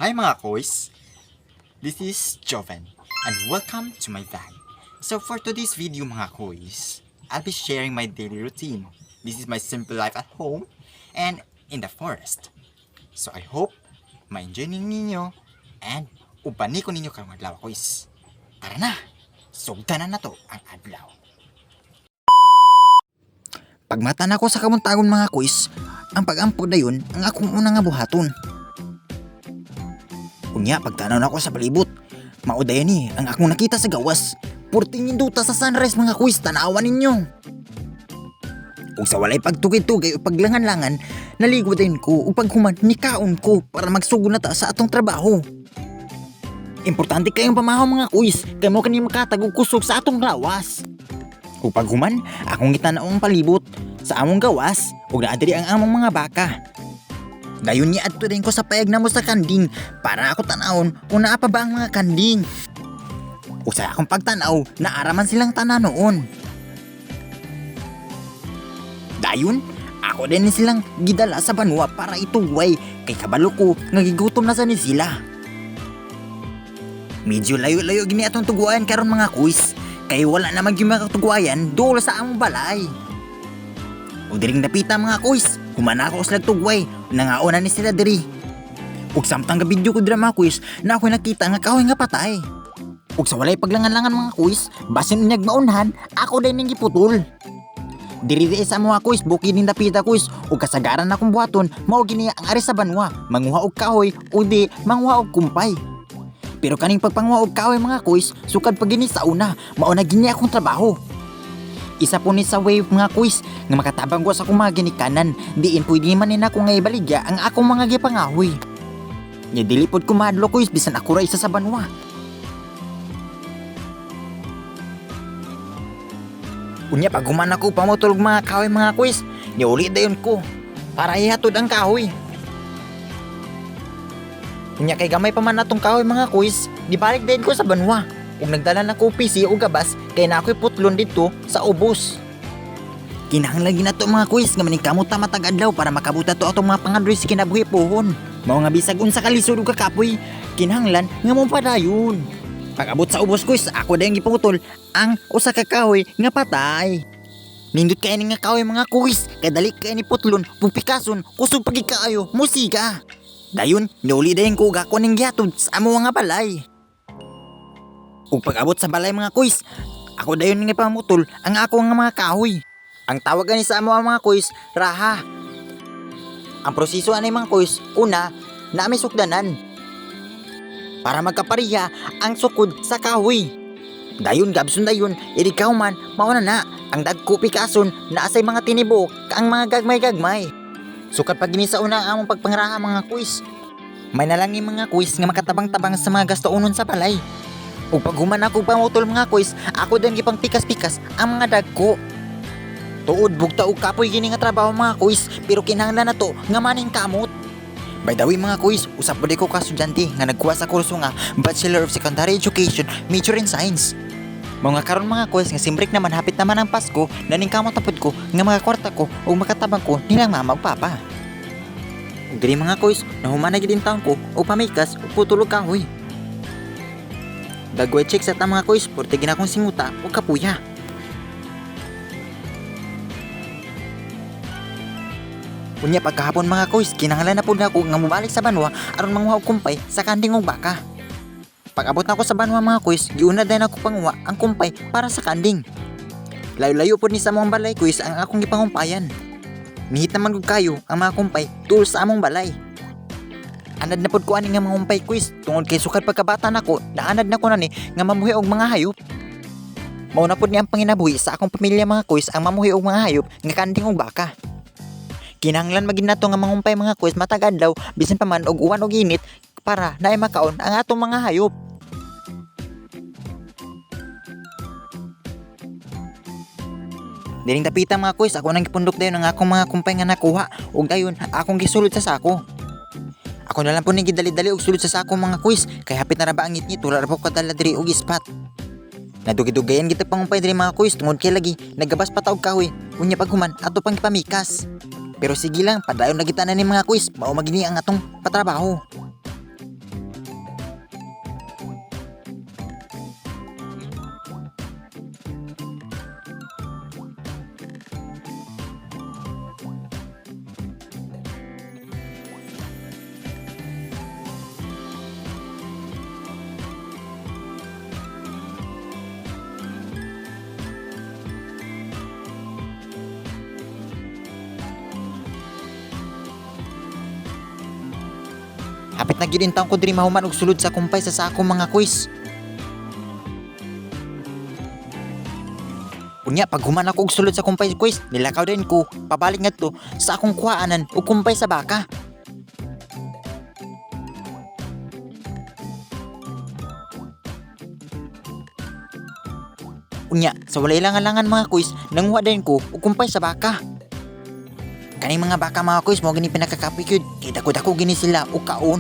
Hi mga koys! This is Joven and welcome to my vlog. So for today's video mga koys, I'll be sharing my daily routine. This is my simple life at home and in the forest. So I hope ma-enjoy ninyo and upani ko ninyo karong adlaw koys. Tara na! Sugdanan na to ang adlaw. Pagmata na ko sa kamuntagon mga koys, ang pag-ampod na yun ang akong unang nga buhaton. Unya, pagtanaw na ako sa palibot, maudayan ni ang akong nakita sa gawas. Purting induta sa sunrise mga kuis, tanawan ninyo. Ug sa walay pagtugay-tugay o paglangan-langan, naligod din ko upang human nikaon ko para magsugod na ta sa atong trabaho. Importante kayong pamahaw mga kuis, kay mo kani makatagog kusog sa atong lawas. Upang human, akong gitanaw ang palibot sa among gawas ug naadiri ang among mga baka. Dayon ni adto din ko sa payag na mo sa kanding para ako tanawon kung naa pa ba ang mga kanding. Usa akong pagtanaw, naaraman silang tanan noon. Dayon, ako din silang gidala sa banwa para ituway kay kabalo ko nga gigutom na sa ni sila. Medyo layo-layo gini atong tuguayan karon mga kuis, kay wala namang yung mga tuguayan dool sa among balay. O diring napita mga kuis, humana ako sa tugway, nangauna ni sila diri. Ug samtang ga video ko dira mga kuis, na ako nakita nga kahoy nga patay. Ug sa walay paglangan-langan mga kuis, basin unyag maunhan, ako din ning giputol. Diri sa mga kuis, bukid ning napita kuis, ug kasagaran akong buhaton, mao gini ang ari sa banwa, manguha og kahoy o di manguha og kumpay. Pero kaning pagpanguha og kahoy mga kuis, sukad pa gini sa una, mao na gini akong trabaho. Isa po ni sa wave mga kuis nga makatabang ko sa akong mga ginikanan, diin pwede man nina ko nga ibaligya ang akong mga gipangahoy. Nya dili pod ko madlo kuis bisan ako ra isa sa banwa. Unya pag human ako pamutol mga kahoy mga kuis, nya uli dayon ko para ihatod ang kahoy. Unya kay gamay pa man atong kahoy mga kuis, di balik dayon ko sa banwa. Ug nagdala na ko PC o gabas kay na ako'y putlon dito sa ubos. Kinahanglan ginato mga kuis nga maningkamot ta matag adlaw para makabuta to atong mga pangadroy sa kinabuhi pohon. Mao nga bisag unsa ka lisod ug kakapoy, kinahanglan nga mo padayon. Pag abot sa ubos kuis, ako dayong giputol ang usa ka kahoy nga patay. Nindot kay ni nga kahoy mga kuis, kay dali kay ni putlon, pupikason, kusog pagi kaayo, musika. Dayon, niuli dayon ko gako ning gihatod sa amo nga balay. Ug pag-abot sa balay mga kuis, ako dayon nga pamutol ang ako nga mga kahoy. Ang tawag ani sa amo mga kuis, raha. Ang proseso ani mga kuis, una, na may sukdanan para magkapariha ang sukod sa kahoy. Dayon gabson dayon, irikaw man mao na ang dagko pikason na asay mga tinibok ang mga gagmay-gagmay. Sukad pag gini sa una ang among pagpangraha mga kuis. May nalangi mga kuis nga makatabang-tabang sa mga gastounon sa balay. Ug pag human ako pamutol mga kuis, ako din gipang pikas-pikas ang mga dagko. Tuod bugta og kapoy gini nga trabaho mga kuis, pero kinahanglan na to nga maning kamot. By the way mga kuis, usap po di ko ka estudyante nga nagkuha sa kurso nga Bachelor of Secondary Education, major in Science. Mga karon mga kuis nga simbrik naman hapit naman ang Pasko, naning kamot tapod ko nga mga kwarta ko o makatabang ko nilang mama ug papa. Ug diri mga kuis, nahuman na gid taon ko o pamikas o putulog kahoy. Dagway check sa mga kuis, porte gina kong singuta o kapuya. Unya pagkahapon mga kuis, kinahanglan na po na ako nga mubalik sa banwa aron manguha og kumpay sa kanding og baka. Pag abot na ako sa banwa mga kuis, giuna din ako panguha ang kumpay para sa kanding. Layo-layo po ni sa among balay kuis ang akong gipangumpayan. Mihit naman gud kayo ang mga kumpay tuol sa among balay. Anad na pod ko ani nga mga umpay kuis, tungod kay sukad pagkabata nako, naanad na ko nani nga mamuhi og mga hayop. Mao na pod ni ang panginabuhi sa akong pamilya mga kuis ang mamuhi og mga hayop nga kanding og baka. Kinahanglan magid nato nga mga umpay mga kuis matag adlaw bisan pa man og uwan og init para naay makaon ang atong mga hayop. Diring tapita mga kuis, ako nang gipundok dayon ang akong mga kumpay nga nakuha ug dayon akong gisulod sa sako. Ako na lang po nang gidali-dali og sulod sa sako mga kuis, kay hapit na ra ba ang ngit-ngit, wala ra po kadala diri og ispat. Nadugi-dugayan kita pangumpay diri mga kuis, tungod kay lagi nagabas pa ta og kahoy, unya pag human ato pang pamikas. Pero sige lang, padayon na kita na ni mga kuis, mao magini ang atong patrabaho. Hapit na gyud taon ko diri mahuman og sulod sa kumpay sa akong mga kuis. Unya pag human ako og sulod sa kumpay kuis, nilakaw din ko pabalik ngadto sa akong kuhaanan og kumpay sa baka. Unya, sa walay langan-langan mga kuis, nanguha din ko og kumpay sa baka. Kaning mga baka mga kuis mo gani pinakakapoy gyud, kay dako-dako gini sila og kaon.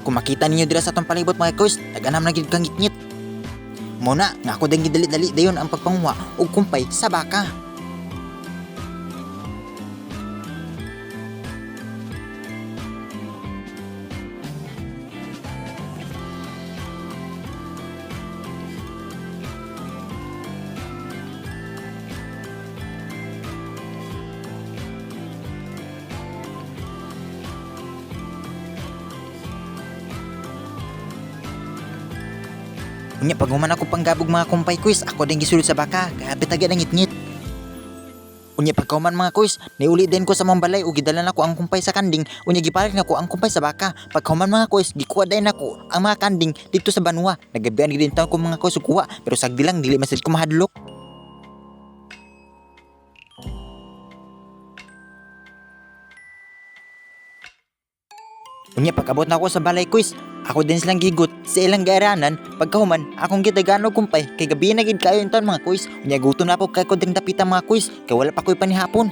Kung makita ninyo dira sa atong palibot mga kuis, taganam na gyud kang ngitngit. Muna nga ako din gidali-dali dayon ang pagpanguha og kumpay sa baka. Unya pag human ako panggabog mga kumpay kuis, ako din gisulod sa baka, kahapit agad ang ngitngit. Unya pag human mga kuis, niuli din ko sa mong balay ug gidalan ako ang kumpay sa kanding, unya gipalit nako ang kumpay sa baka. Pag human mga kuis, gikuha din ako ang mga kanding dito sa banwa. Nagabian gid taon ko mga kuis ug kuha, pero sagdi lang dili masid ko mahadlok. Unya pag-abot na ako sa balay kuis, ako din silang gigot sa ilang gaaranan. Pagkahuman, akong gitagano kumpay, kay gabi na gid kayo yung taon mga kuis. Unya gutom na po kay ko ding dapita mga kuis, kay wala pa ko'y panihapon.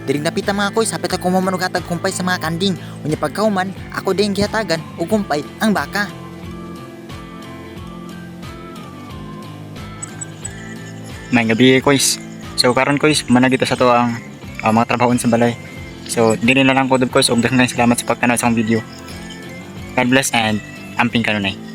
Diring napita mga kuis, hapit ako mamanughatag kumpay sa mga kanding. Unya pagkahuman, ako din gihatagan o kumpay ang baka. May gabi kuis. So karon kuis, managita sa to ang mga trabahon sa balay. So dili na lang ko kuis, ug daghang salamat sa pagtanaw sa akong video. God bless and amping kanunay.